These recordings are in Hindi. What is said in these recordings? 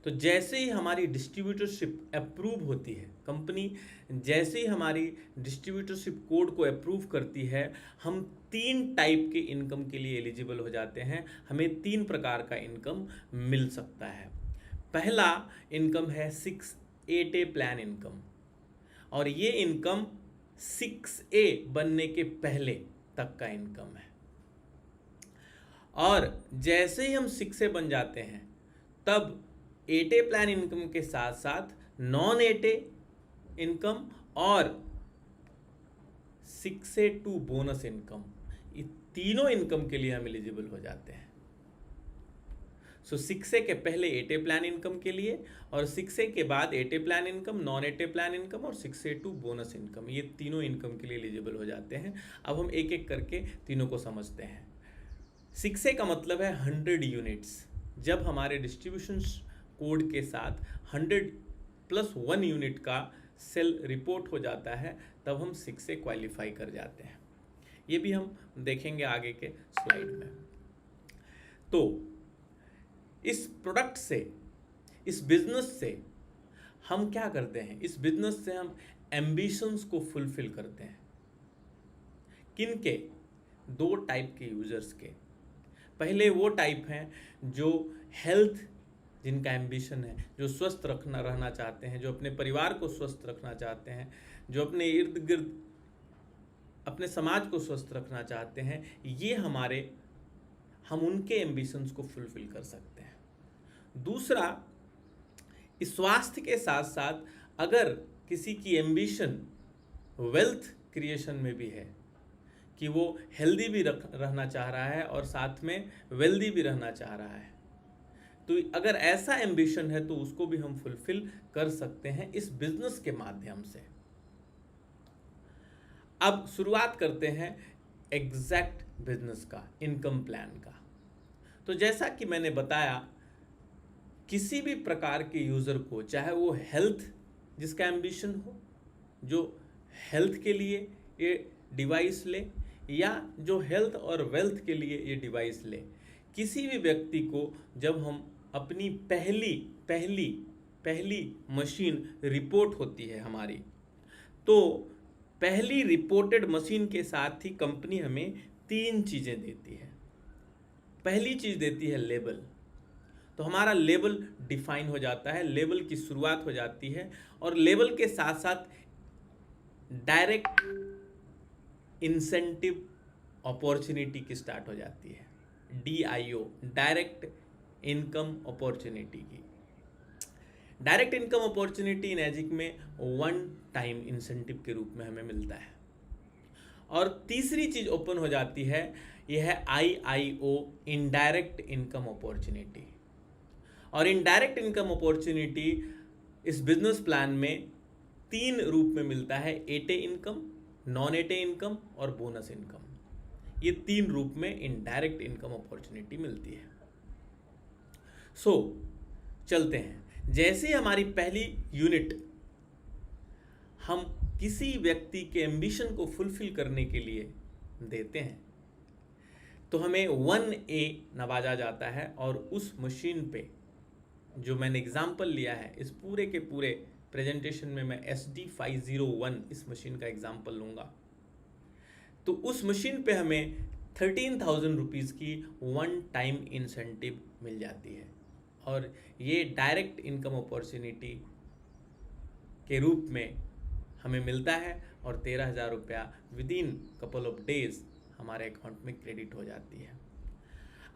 तो जैसे ही हमारी डिस्ट्रीब्यूटरशिप अप्रूव होती है, कंपनी जैसे ही हमारी डिस्ट्रीब्यूटरशिप कोड को अप्रूव करती है, हम 3 टाइप के इनकम के लिए एलिजिबल हो जाते हैं। हमें 3 प्रकार का इनकम मिल सकता है। पहला इनकम है 6-8A प्लान इनकम, और ये इनकम 6A बनने के पहले तक का इनकम है। और जैसे ही हम 6A बन जाते हैं, तब 8A प्लान इनकम के साथ साथ नॉन 8A इनकम और 6A टू बोनस इनकम, ये तीनों इनकम के लिए हम एलिजिबल हो जाते हैं। सो 6A के पहले 8A प्लान इनकम के लिए, और 6A के बाद 8A plan income, non 8A plan income और 6A टू बोनस इनकम, ये तीनों इनकम के लिए एलिजिबल हो जाते हैं। अब हम एक एक करके तीनों को समझते हैं। 6A का मतलब है 100 यूनिट्स। जब हमारे डिस्ट्रीब्यूशन कोड के साथ 100+1 यूनिट का सेल रिपोर्ट हो जाता है, तब हम 6A क्वालिफाई कर जाते हैं। ये भी हम देखेंगे आगे के स्लाइड में। तो इस प्रोडक्ट से, इस बिजनेस से हम क्या करते हैं? इस बिजनेस से हम एम्बिशंस को फुलफिल करते हैं। किन के? 2 टाइप के यूजर्स के। पहले वो टाइप हैं जो हेल्थ, जिनका एम्बिशन है, जो स्वस्थ रहना चाहते हैं, जो अपने परिवार को स्वस्थ रखना चाहते हैं, जो अपने इर्द गिर्द अपने समाज को स्वस्थ रखना चाहते हैं। ये हम उनके एम्बिशंस को फुलफिल कर सकते हैं। दूसरा, इस स्वास्थ्य के साथ साथ अगर किसी की एम्बिशन वेल्थ क्रिएशन में भी है, कि वो हेल्दी भी रहना चाह रहा है और साथ में वेल्दी भी रहना चाह रहा है, तो अगर ऐसा एम्बिशन है तो उसको भी हम फुलफिल कर सकते हैं इस बिजनेस के माध्यम से। अब शुरुआत करते हैं एग्जैक्ट बिजनेस का, इनकम प्लान का। तो जैसा कि मैंने बताया, किसी भी प्रकार के यूजर को, चाहे वो हेल्थ जिसका एम्बिशन हो, जो हेल्थ के लिए ये डिवाइस ले, या जो हेल्थ और वेल्थ के लिए ये डिवाइस ले, किसी भी व्यक्ति को जब हम अपनी पहली मशीन रिपोर्ट होती है हमारी, तो पहली रिपोर्टेड मशीन के साथ ही कंपनी हमें 3 चीज़ें देती है। पहली चीज़ देती है लेबल। तो हमारा लेबल डिफाइन हो जाता है, लेबल की शुरुआत हो जाती है, और लेबल के साथ साथ डायरेक्ट इंसेंटिव अपॉर्चुनिटी की स्टार्ट हो जाती है, DIO, डायरेक्ट इनकम अपॉर्चुनिटी की। डायरेक्ट इनकम अपॉर्चुनिटी इन एजिक में 1 टाइम इंसेंटिव के रूप में हमें मिलता है। और तीसरी चीज ओपन हो जाती है, यह है IIO, इनडायरेक्ट इनकम अपॉर्चुनिटी। और इनडायरेक्ट इनकम अपॉर्चुनिटी इस बिजनेस प्लान में 3 रूप में मिलता है, 8A income, non 8A income और बोनस इनकम। ये 3 रूप में इनडायरेक्ट इनकम अपॉर्चुनिटी मिलती है। सो चलते हैं। जैसे ही हमारी पहली यूनिट हम किसी व्यक्ति के एम्बिशन को फुलफिल करने के लिए देते हैं, तो हमें 1A नवाजा जाता है, और उस मशीन पे जो मैंने एग्जाम्पल लिया है, इस पूरे के पूरे प्रेजेंटेशन में मैं SD501 इस मशीन का एग्जाम्पल लूँगा। तो उस मशीन पे हमें 13,000 रुपीज़ की 1 टाइम इंसेंटिव मिल जाती है, और ये डायरेक्ट इनकम अपॉर्चुनिटी के रूप में हमें मिलता है, और 13,000 रुपया विदिन कपल ऑफ डेज हमारे अकाउंट में क्रेडिट हो जाती है।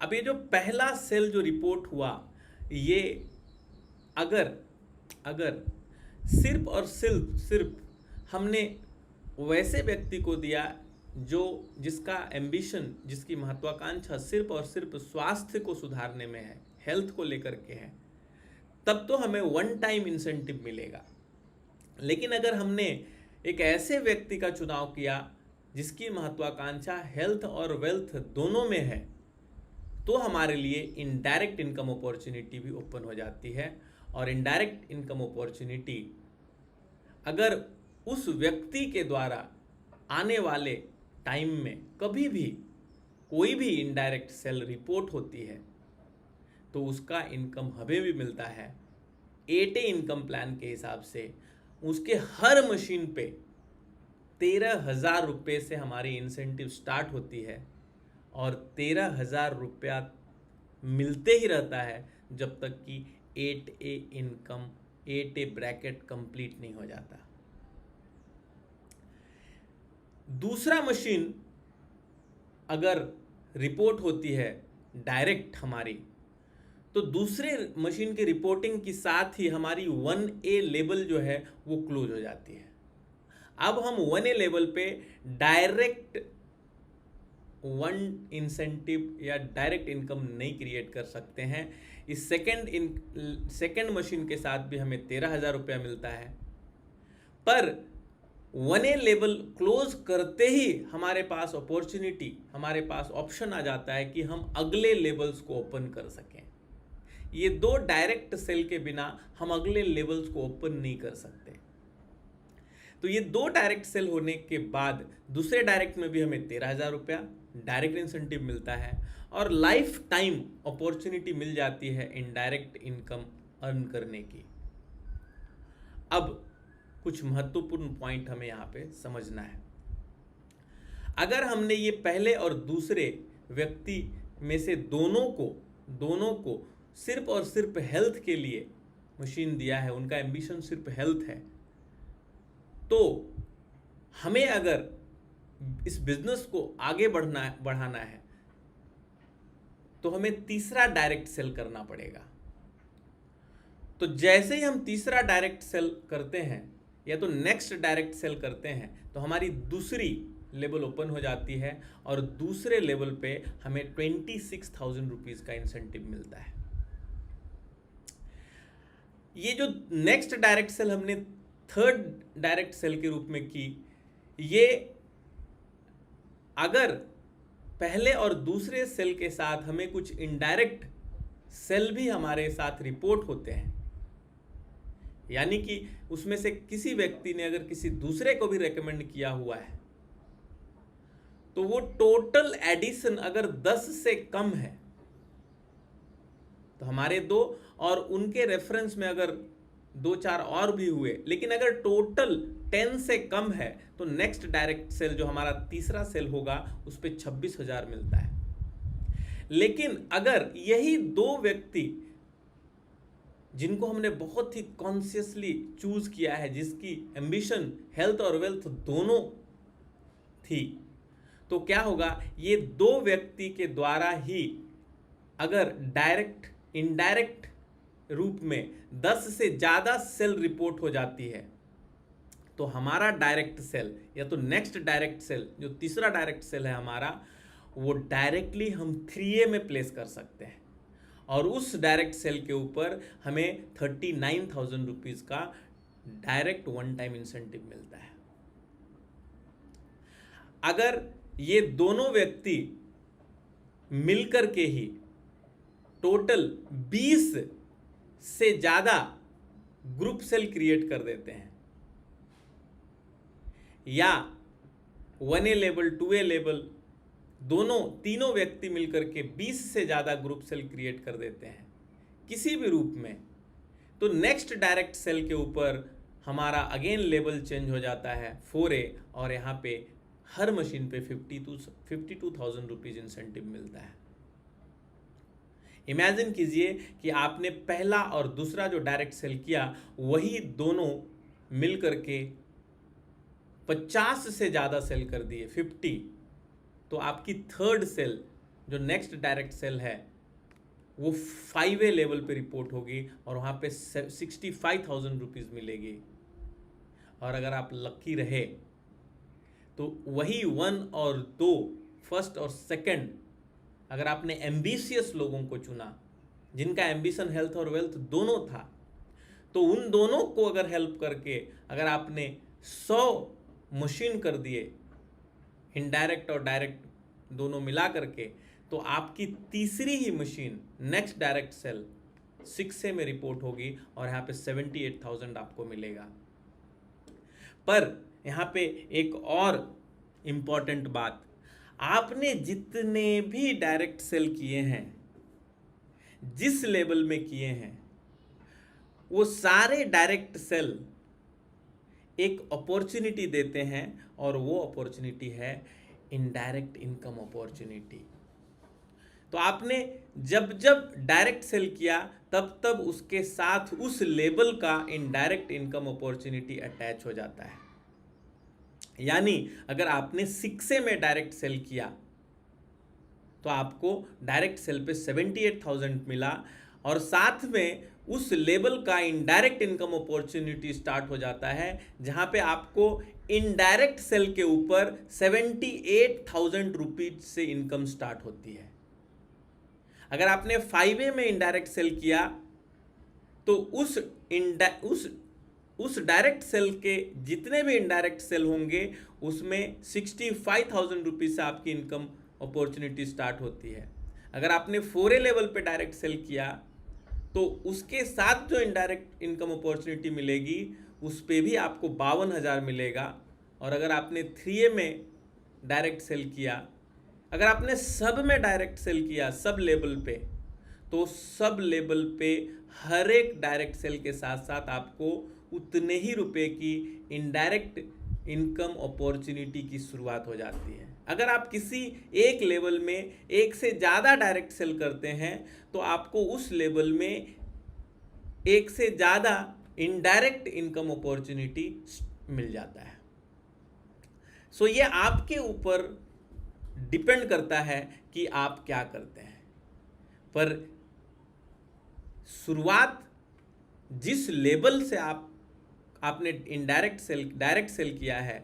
अब ये जो पहला सेल जो रिपोर्ट हुआ, ये अगर सिर्फ और सिर्फ हमने वैसे व्यक्ति को दिया जिसका एम्बिशन, जिसकी महत्वाकांक्षा सिर्फ और सिर्फ स्वास्थ्य को सुधारने में है, हेल्थ को लेकर के है, तब तो हमें 1 टाइम इंसेंटिव मिलेगा। लेकिन अगर हमने एक ऐसे व्यक्ति का चुनाव किया जिसकी महत्वाकांक्षा हेल्थ और वेल्थ दोनों में है, तो हमारे लिए इनडायरेक्ट इनकम अपॉर्चुनिटी भी ओपन हो जाती है। और इनडायरेक्ट इनकम अपॉर्चुनिटी अगर उस व्यक्ति के द्वारा आने वाले टाइम में कभी भी कोई भी इनडायरेक्ट सेल रिपोर्ट होती है, तो उसका इनकम हमें भी मिलता है, 8A इनकम प्लान के हिसाब से उसके हर मशीन पे 13,000 रुपये से हमारी इंसेंटिव स्टार्ट होती है और 13,000 रुपया मिलते ही रहता है जब तक कि 8A income 8A bracket complete नहीं हो जाता। दूसरा मशीन अगर रिपोर्ट होती है डायरेक्ट हमारी, तो दूसरे मशीन की रिपोर्टिंग के साथ ही हमारी 1A लेवल जो है वो क्लोज हो जाती है। अब हम 1A लेवल पे डायरेक्ट वन इंसेंटिव या डायरेक्ट इनकम नहीं क्रिएट कर सकते हैं। इस सेकेंड मशीन के साथ भी हमें 13,000 रुपया मिलता है, पर 1A लेवल क्लोज करते ही हमारे पास अपॉर्चुनिटी, हमारे पास ऑप्शन आ जाता है कि हम अगले लेवल्स को ओपन कर सकें। ये 2 डायरेक्ट सेल के बिना हम अगले लेवल्स को ओपन नहीं कर सकते। तो ये 2 डायरेक्ट सेल होने के बाद दूसरे डायरेक्ट में भी हमें 13,000 रुपया डायरेक्ट इंसेंटिव मिलता है और लाइफ टाइम अपॉर्चुनिटी मिल जाती है इनडायरेक्ट इनकम अर्न करने की। अब कुछ महत्वपूर्ण पॉइंट हमें यहाँ पे समझना है। अगर हमने ये पहले और दूसरे व्यक्ति में से दोनों को सिर्फ और सिर्फ हेल्थ के लिए मशीन दिया है, उनका एम्बिशन सिर्फ हेल्थ है, तो हमें अगर इस बिजनेस को आगे बढ़ाना है तो हमें तीसरा डायरेक्ट सेल करना पड़ेगा। तो जैसे ही हम तीसरा डायरेक्ट सेल करते हैं या तो नेक्स्ट डायरेक्ट सेल करते हैं, तो हमारी दूसरी लेवल ओपन हो जाती है और दूसरे लेवल पे हमें 26,000 रुपीज़ का इंसेंटिव मिलता है। ये जो नेक्स्ट डायरेक्ट सेल हमने थर्ड डायरेक्ट सेल के रूप में की, ये अगर पहले और दूसरे सेल के साथ हमें कुछ इनडायरेक्ट सेल भी हमारे साथ रिपोर्ट होते हैं, यानी कि उसमें से किसी व्यक्ति ने अगर किसी दूसरे को भी रेकमेंड किया हुआ है, तो वो टोटल एडिशन अगर 10 से कम है तो हमारे 2 और उनके रेफरेंस में अगर 2-4 और भी हुए, लेकिन अगर टोटल 10 से कम है तो नेक्स्ट डायरेक्ट सेल जो हमारा तीसरा सेल होगा उस पर 26,000 मिलता है। लेकिन अगर यही 2 व्यक्ति जिनको हमने बहुत ही कॉन्शियसली चूज किया है, जिसकी एम्बिशन हेल्थ और वेल्थ दोनों थी, तो क्या होगा, ये 2 व्यक्ति के द्वारा ही अगर डायरेक्ट इनडायरेक्ट रूप में 10 से ज़्यादा सेल रिपोर्ट हो जाती है, तो हमारा डायरेक्ट सेल या तो नेक्स्ट डायरेक्ट सेल जो तीसरा डायरेक्ट सेल है हमारा, वो डायरेक्टली हम 3A में प्लेस कर सकते हैं और उस डायरेक्ट सेल के ऊपर हमें 39,000 रुपीज़ का डायरेक्ट वन टाइम इंसेंटिव मिलता है। अगर ये दोनों व्यक्ति मिलकर के ही टोटल 20 से ज़्यादा ग्रुप सेल क्रिएट कर देते हैं, या 1A लेवल 2A लेवल तीनों व्यक्ति मिलकर के 20 से ज़्यादा ग्रुप सेल क्रिएट कर देते हैं किसी भी रूप में, तो नेक्स्ट डायरेक्ट सेल के ऊपर हमारा अगेन लेवल चेंज हो जाता है 4A और यहाँ पे हर मशीन पे 52,000 रुपीज़ इंसेंटिव मिलता है। इमेजिन कीजिए कि आपने पहला और दूसरा जो डायरेक्ट सेल किया वही दोनों मिलकर के 50 से ज़्यादा सेल कर दिए, 50, तो आपकी थर्ड सेल जो नेक्स्ट डायरेक्ट सेल है वो 5A लेवल पे रिपोर्ट होगी और वहाँ पे 65,000 रुपीज़ मिलेगी। और अगर आप लकी रहे तो वही 1 और 2 फर्स्ट और सेकंड, अगर आपने एम्बिशियस लोगों को चुना जिनका एम्बिशन हेल्थ और वेल्थ दोनों था, तो उन दोनों को अगर हेल्प करके अगर आपने 100 मशीन कर दिए इनडायरेक्ट और डायरेक्ट दोनों मिला करके, तो आपकी तीसरी ही machine next direct cell 6A में रिपोर्ट होगी और यहाँ पे 78,000 आपको मिलेगा। पर यहाँ पे एक और इम्पॉर्टेंट बात, आपने जितने भी डायरेक्ट सेल किए हैं, जिस लेवल में किए हैं, वो सारे डायरेक्ट सेल एक अपॉर्चुनिटी देते हैं और वो अपॉर्चुनिटी है इनडायरेक्ट इनकम अपॉर्चुनिटी। तो आपने जब जब डायरेक्ट सेल किया तब तब उसके साथ उस लेबल का इनडायरेक्ट इनकम अपॉर्चुनिटी अटैच हो जाता है। यानी अगर आपने 6A में डायरेक्ट सेल किया तो आपको डायरेक्ट सेल पे 78,000 मिला और साथ में उस लेबल का इनडायरेक्ट इनकम अपॉर्चुनिटी स्टार्ट हो जाता है, जहां पे आपको इनडायरेक्ट सेल के ऊपर 78,000 रुपीज से इनकम स्टार्ट होती है। अगर आपने 5A में इनडायरेक्ट सेल किया तो उस डायरेक्ट सेल के जितने भी इनडायरेक्ट सेल होंगे उसमें 65,000 रुपीज से आपकी इनकम अपॉर्चुनिटी स्टार्ट होती है। अगर आपने 4A लेवल पे डायरेक्ट सेल किया तो उसके साथ जो इनडायरेक्ट इनकम अपॉर्चुनिटी मिलेगी उस पे भी आपको 52,000 मिलेगा। और अगर आपने 3A में डायरेक्ट सेल किया, अगर आपने सब में डायरेक्ट सेल किया सब लेवल पे, तो सब लेवल पे हर एक डायरेक्ट सेल के साथ साथ आपको उतने ही रुपए की इनडायरेक्ट इनकम अपॉर्चुनिटी की शुरुआत हो जाती है। अगर आप किसी एक लेवल में एक से ज़्यादा डायरेक्ट सेल करते हैं तो आपको उस लेवल में एक से ज़्यादा इनडायरेक्ट इनकम अपॉर्चुनिटी मिल जाता है। सो ये आपके ऊपर डिपेंड करता है कि आप क्या करते हैं। पर शुरुआत जिस लेवल से आपने डायरेक्ट सेल किया है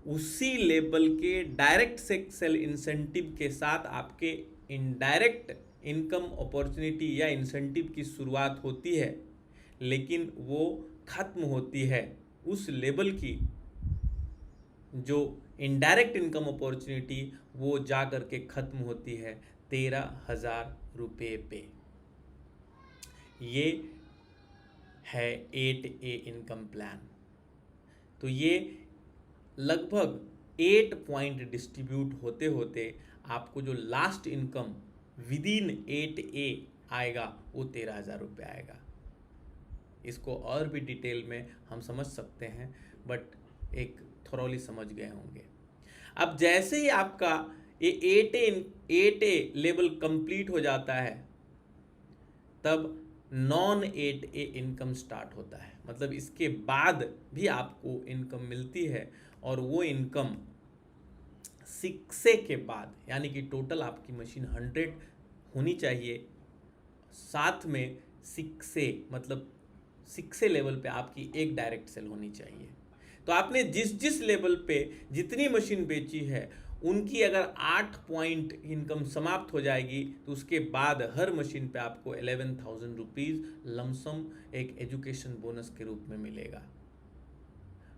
उसी लेवल के डायरेक्ट सेल इंसेंटिव के साथ आपके इनडायरेक्ट इनकम अपॉर्चुनिटी या इंसेंटिव की शुरुआत होती है, लेकिन वो खत्म होती है उस लेवल की जो इनडायरेक्ट इनकम अपॉर्चुनिटी वो जा कर के खत्म होती है 13,000 रुपये पे। ये है 8A इनकम प्लान। तो ये लगभग 8 पॉइंट डिस्ट्रीब्यूट होते होते आपको जो लास्ट इनकम विदिन 8A आएगा वो 13,000 रुपये आएगा। इसको और भी डिटेल में हम समझ सकते हैं, बट एक थोरोली समझ गए होंगे। अब जैसे ही आपका ये 8A लेवल कंप्लीट हो जाता है तब नॉन 8A इनकम स्टार्ट होता है। मतलब इसके बाद भी आपको इनकम मिलती है और वो इनकम 6A के बाद, यानी कि टोटल आपकी मशीन 100 होनी चाहिए, साथ में 6A मतलब 6A लेवल पे आपकी एक डायरेक्ट सेल होनी चाहिए। तो आपने जिस लेवल पे जितनी मशीन बेची है उनकी अगर 8 पॉइंट इनकम समाप्त हो जाएगी तो उसके बाद हर मशीन पे आपको 11,000 रुपीज़ लमसम एक एजुकेशन बोनस के रूप में मिलेगा।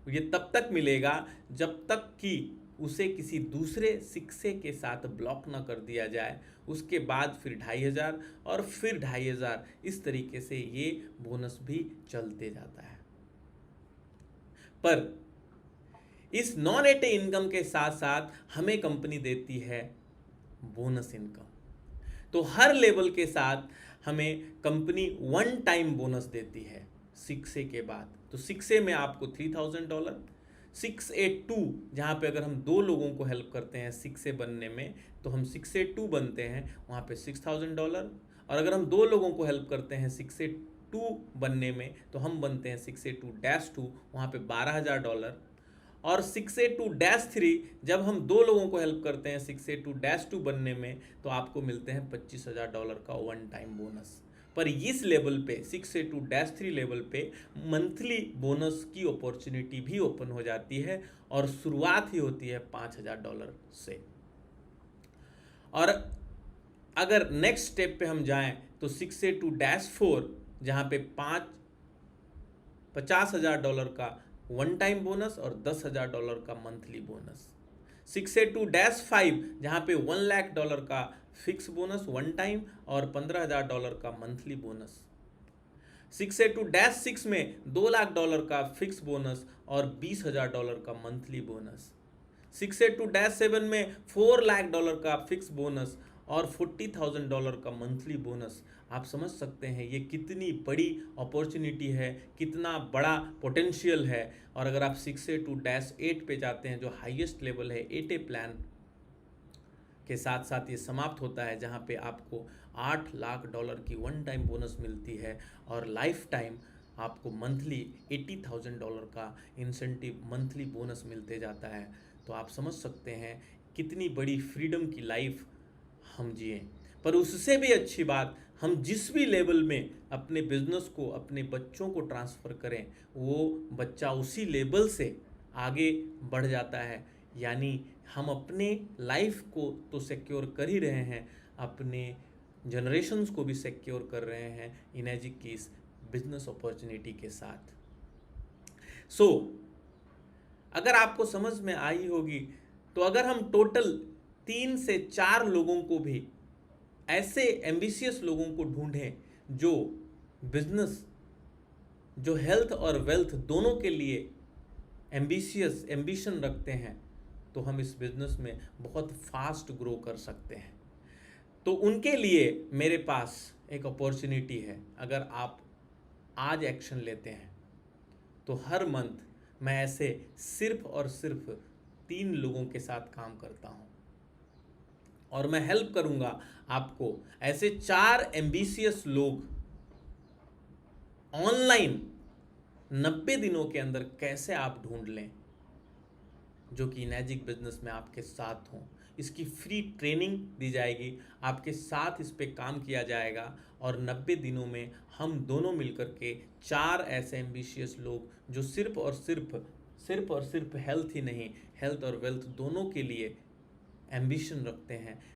ये तब तक मिलेगा जब तक कि उसे किसी दूसरे 6A के साथ ब्लॉक ना कर दिया जाए। उसके बाद फिर 2,500 और फिर 2,500, इस तरीके से ये बोनस भी चलते जाता है। पर इस नॉन 8A इनकम के साथ साथ हमें कंपनी देती है बोनस इनकम। तो हर लेवल के साथ हमें कंपनी 1 टाइम बोनस देती है 6A के बाद। तो 6A में आपको $3,000, 6A2 जहाँ पे अगर हम 2 लोगों को हेल्प करते हैं 6A बनने में तो हम 6A2 बनते हैं, वहाँ पे $6,000। और अगर हम 2 लोगों को हेल्प करते हैं 6A2 बनने में तो हम बनते हैं 6A2-2, वहाँ पे $12,000। और 6A2-3 जब हम 2 लोगों को हेल्प करते हैं 6A2-2 बनने में तो आपको मिलते हैं $25,000 का 1 टाइम बोनस। पर इस लेवल पे 6A2-3 लेवल पे मंथली बोनस की अपॉर्चुनिटी भी ओपन हो जाती है और शुरुआत ही होती है $5,000 से। और अगर नेक्स्ट स्टेप पे हम जाएं तो 6A2-4 जहाँ पे $50,000 का 1 टाइम बोनस और $10,000 का मंथली बोनस। 6A2-5 जहाँ पे $1,00,000 का फिक्स बोनस 1 टाइम और $15,000 का मंथली बोनस। 6A2-6 में $2,00,000 का फिक्स बोनस और $20,000 का मंथली बोनस। 6A2-7 में $4,00,000 का फिक्स बोनस और $40,000 का मंथली बोनस। आप समझ सकते हैं ये कितनी बड़ी अपॉर्चुनिटी है, कितना बड़ा पोटेंशियल है। और अगर आप 6A to -8 पे जाते हैं, जो हाईएस्ट लेवल है 8A प्लान के साथ साथ ये समाप्त होता है, जहाँ पे आपको $8 लाख की वन टाइम बोनस मिलती है और लाइफ टाइम आपको मंथली $80,000 का इंसेंटिव मंथली बोनस मिलते जाता है। तो आप समझ सकते हैं कितनी बड़ी फ्रीडम की लाइफ हम जिए। पर उससे भी अच्छी बात, हम जिस भी लेवल में अपने बिजनेस को, अपने बच्चों को ट्रांसफ़र करें, वो बच्चा उसी लेवल से आगे बढ़ जाता है। यानी हम अपने लाइफ को तो सिक्योर कर ही रहे हैं, अपने जनरेशन्स को भी सिक्योर कर रहे हैं इनएजिक की इस बिजनेस अपॉर्चुनिटी के साथ। सो अगर आपको समझ में आई होगी, तो अगर हम टोटल 3 से 4 लोगों को भी, ऐसे एम्बिशियस लोगों को ढूंढें जो बिजनेस, जो हेल्थ और वेल्थ दोनों के लिए एम्बिशन रखते हैं, तो हम इस बिजनेस में बहुत फास्ट ग्रो कर सकते हैं। तो उनके लिए मेरे पास एक अपॉर्चुनिटी है। अगर आप आज एक्शन लेते हैं तो हर मंथ मैं ऐसे सिर्फ और सिर्फ 3 लोगों के साथ काम करता हूं और मैं हेल्प करूंगा आपको ऐसे 4 एम्बिशियस लोग ऑनलाइन 90 दिनों के अंदर कैसे आप ढूंढ लें जो कि इनएजिक बिजनेस में आपके साथ हों। इसकी फ्री ट्रेनिंग दी जाएगी, आपके साथ इस पे काम किया जाएगा और 90 दिनों में हम दोनों मिलकर के 4 ऐसे एम्बिशियस लोग जो सिर्फ और सिर्फ हेल्थ ही नहीं, हेल्थ और वेल्थ दोनों के लिए एम्बिशन रखते हैं,